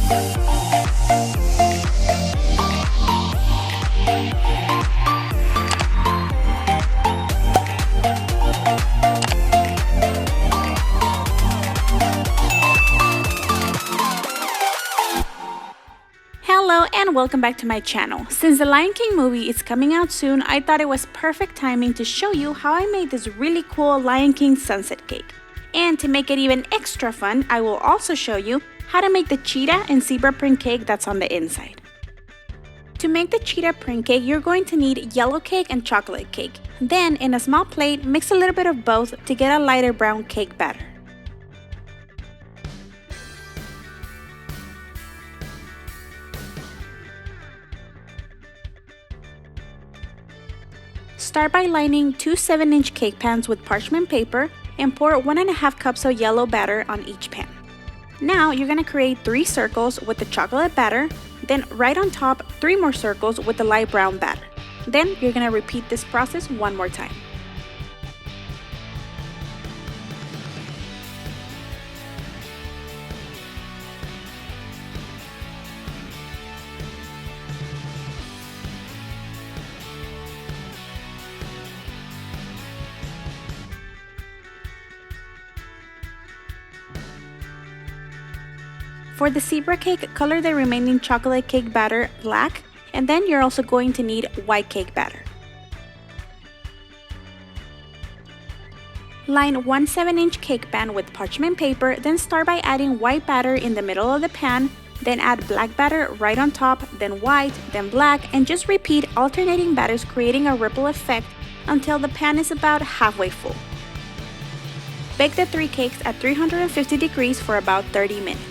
Hello and welcome back to my channel. Since the Lion King movie is coming out soon, I thought it was perfect timing to show you how I made this really cool Lion King sunset cake. And to make it even extra fun, I will also show you how to make the cheetah and zebra print cake that's on the inside. To make the cheetah print cake, you're going to need yellow cake and chocolate cake. Then, in a small plate, mix a little bit of both to get a lighter brown cake batter. Start by lining two 7-inch cake pans with parchment paper and pour 1.5 cups of yellow batter on each pan. Now you're going to create 3 circles with the chocolate batter, then right on top 3 more circles with the light brown batter. Then you're going to repeat this process one more time. For the zebra cake, color the remaining chocolate cake batter black, and then you're also going to need white cake batter. Line one 7-inch cake pan with parchment paper, then start by adding white batter in the middle of the pan, then add black batter right on top, then white, then black, and just repeat alternating batters, creating a ripple effect until the pan is about halfway full. Bake the 3 cakes at 350 degrees for about 30 minutes.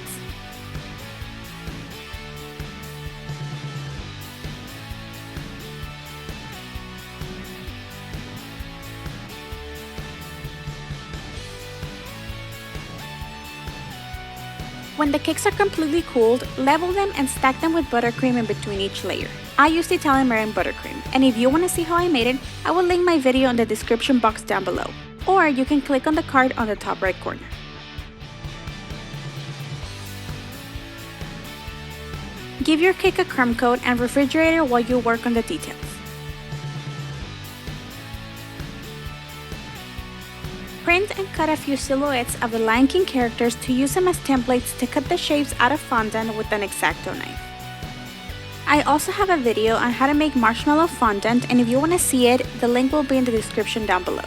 When the cakes are completely cooled, level them and stack them with buttercream in between each layer. I used Italian meringue buttercream, and if you want to see how I made it, I will link my video in the description box down below, or you can click on the card on the top right corner. Give your cake a crumb coat and refrigerate it while you work on the details. Print and cut a few silhouettes of the Lion King characters to use them as templates to cut the shapes out of fondant with an exacto knife. I also have a video on how to make marshmallow fondant, and if you want to see it, the link will be in the description down below.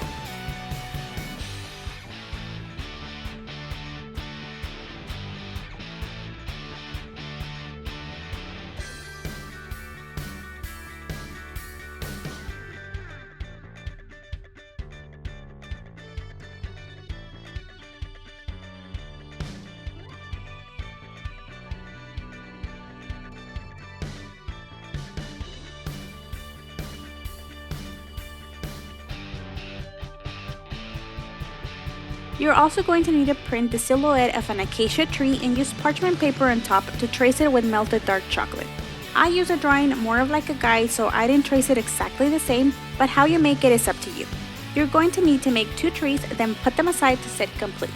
You're also going to need to print the silhouette of an acacia tree and use parchment paper on top to trace it with melted dark chocolate. I use a drawing more of like a guide, so I didn't trace it exactly the same, but how you make it is up to you. You're going to need to make 2 trees, then put them aside to sit complete.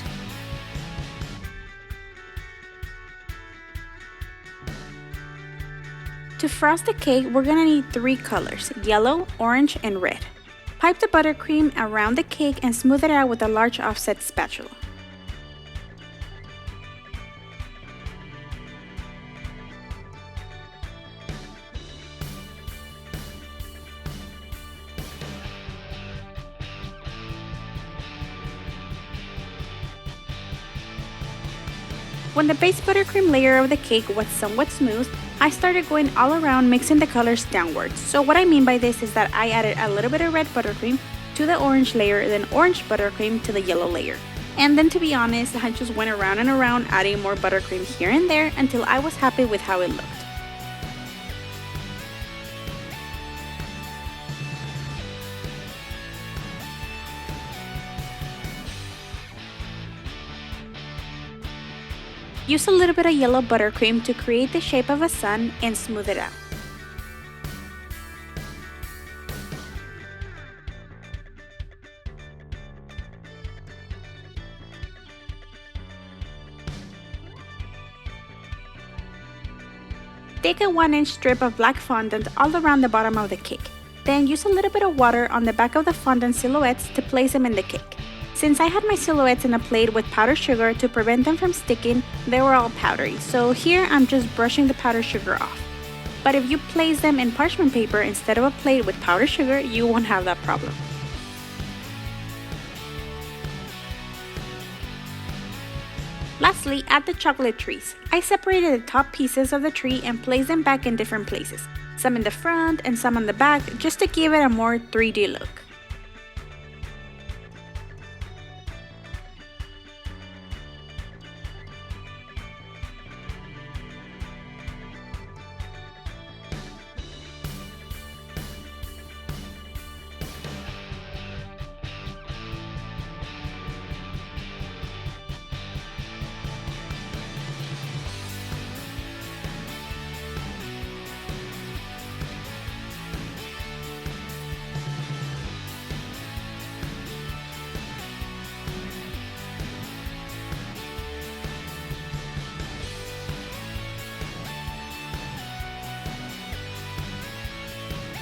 To frost the cake, we're going to need 3 colors, yellow, orange, and red. Pipe the buttercream around the cake and smooth it out with a large offset spatula. When the base buttercream layer of the cake was somewhat smooth, I started going all around mixing the colors downwards. So what I mean by this is that I added a little bit of red buttercream to the orange layer, then orange buttercream to the yellow layer. And then, to be honest, I just went around and around adding more buttercream here and there until I was happy with how it looked. Use a little bit of yellow buttercream to create the shape of a sun and smooth it out. Take a 1-inch strip of black fondant all around the bottom of the cake. Then use a little bit of water on the back of the fondant silhouettes to place them in the cake. Since I had my silhouettes in a plate with powdered sugar to prevent them from sticking, they were all powdery, so here I'm just brushing the powdered sugar off. But if you place them in parchment paper instead of a plate with powdered sugar, you won't have that problem. Lastly, add the chocolate trees. I separated the top pieces of the tree and placed them back in different places, some in the front and some on the back, just to give it a more 3D look.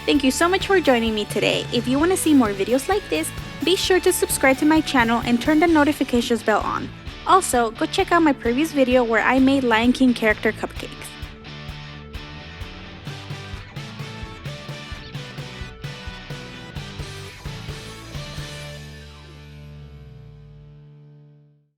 Thank you so much for joining me today. If you want to see more videos like this, be sure to subscribe to my channel and turn the notifications bell on. Also, go check out my previous video where I made Lion King character cupcakes.